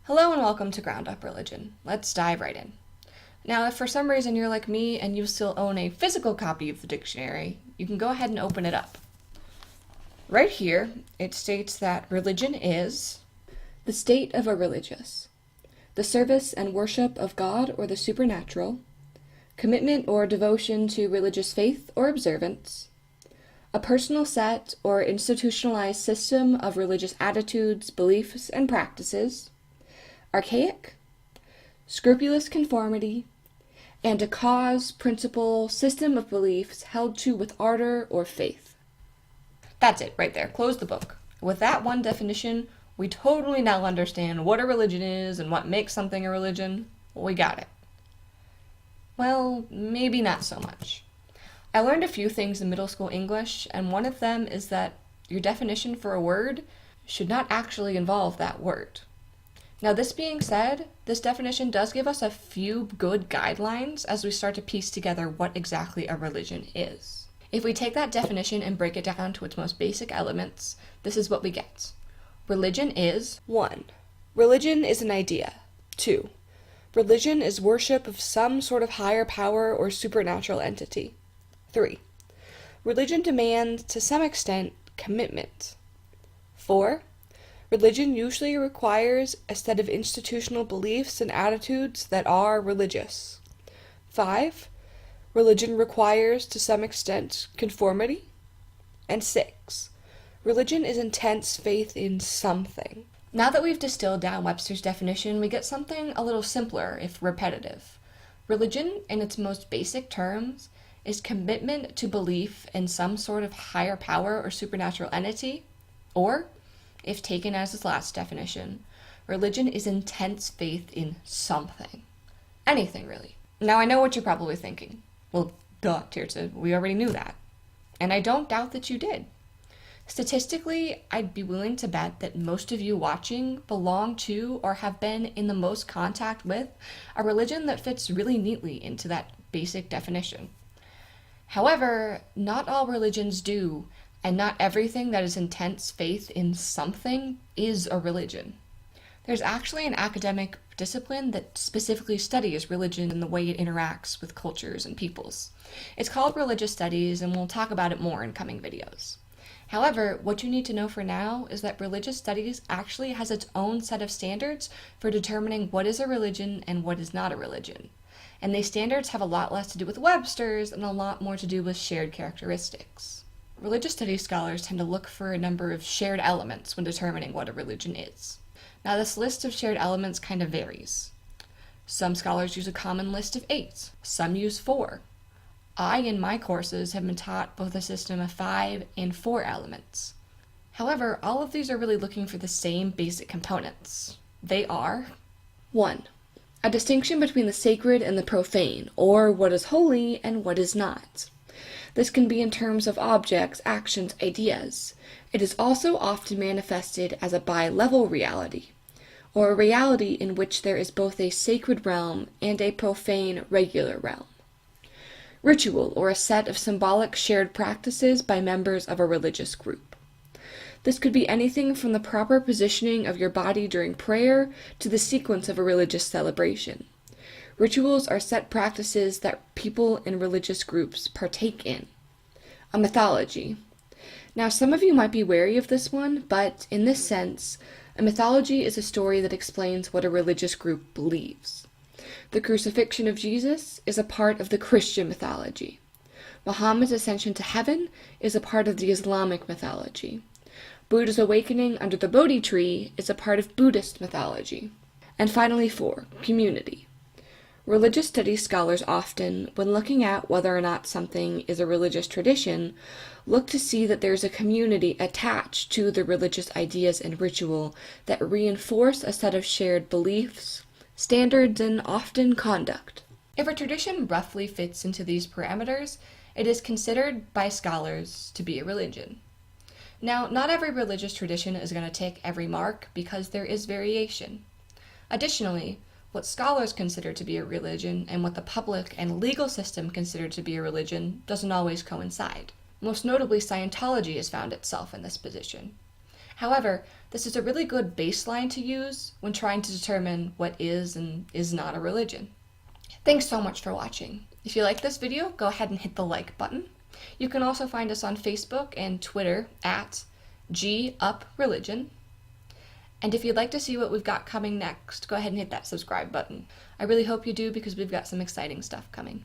Hello and welcome to Ground Up Religion. Let's dive right in. Now, if for some reason you're like me and you still own a physical copy of the dictionary, you can go ahead and open it up. Right here, it states that religion is the state of a religious, the service and worship of God or the supernatural, commitment or devotion to religious faith or observance, a personal set or institutionalized system of religious attitudes, beliefs, and practices, archaic, scrupulous conformity, and a cause, principle, system of beliefs held to with ardor or faith. That's it, right there. Close the book. With that one definition, we totally now understand what a religion is and what makes something a religion. We got it. Well, maybe not so much. I learned a few things in middle school English, and one of them is that your definition for a word should not actually involve that word. Now, this being said, this definition does give us a few good guidelines as we start to piece together what exactly a religion is. If we take that definition and break it down to its most basic elements, this is what we get. Religion is 1. Religion is an idea. 2. Religion is worship of some sort of higher power or supernatural entity. 3. Religion demands, to some extent, commitment. 4. Religion usually requires a set of institutional beliefs and attitudes that are religious. 5. Religion requires, to some extent, conformity. And 6. Religion is intense faith in something. Now that we've distilled down Webster's definition, we get something a little simpler, if repetitive. Religion, in its most basic terms, is commitment to belief in some sort of higher power or supernatural entity, or, if taken as its last definition, religion is intense faith in something. Anything, really. Now, I know what you're probably thinking. Well, duh, Tirza, we already knew that. And I don't doubt that you did. Statistically, I'd be willing to bet that most of you watching belong to or have been in the most contact with a religion that fits really neatly into that basic definition. However, not all religions do, and not everything that is intense faith in something is a religion. There's actually an academic discipline that specifically studies religion and the way it interacts with cultures and peoples. It's called religious studies, and we'll talk about it more in coming videos. However, what you need to know for now is that religious studies actually has its own set of standards for determining what is a religion and what is not a religion. And these standards have a lot less to do with Webster's and a lot more to do with shared characteristics. Religious studies scholars tend to look for a number of shared elements when determining what a religion is. Now, this list of shared elements kind of varies. Some scholars use a common list of 8. Some use 4. I, in my courses, have been taught both a system of 5 and 4 elements. However, all of these are really looking for the same basic components. They are 1. A distinction between the sacred and the profane, or what is holy and what is not. This can be in terms of objects, actions, ideas. It is also often manifested as a bi-level reality, or a reality in which there is both a sacred realm and a profane regular realm. Ritual, or a set of symbolic shared practices by members of a religious group. This could be anything from the proper positioning of your body during prayer to the sequence of a religious celebration. Rituals are set practices that people in religious groups partake in. A mythology. Now, some of you might be wary of this one, but in this sense, a mythology is a story that explains what a religious group believes. The crucifixion of Jesus is a part of the Christian mythology. Muhammad's ascension to heaven is a part of the Islamic mythology. Buddha's awakening under the Bhodi Tree is a part of Buddhist mythology. And finally, 4, community. Religious studies scholars often, when looking at whether or not something is a religious tradition, look to see that there's a community attached to the religious ideas and ritual that reinforce a set of shared beliefs, standards, and often conduct. If a tradition roughly fits into these parameters, it is considered by scholars to be a religion. Now, not every religious tradition is going to tick every mark because there is variation. Additionally, what scholars consider to be a religion and what the public and legal system consider to be a religion doesn't always coincide. Most notably, Scientology has found itself in this position. However, this is a really good baseline to use when trying to determine what is and is not a religion. Thanks so much for watching. If you like this video, go ahead and hit the like button. You can also find us on Facebook and Twitter at GUpReligion. And if you'd like to see what we've got coming next, go ahead and hit that subscribe button. I really hope you do because we've got some exciting stuff coming.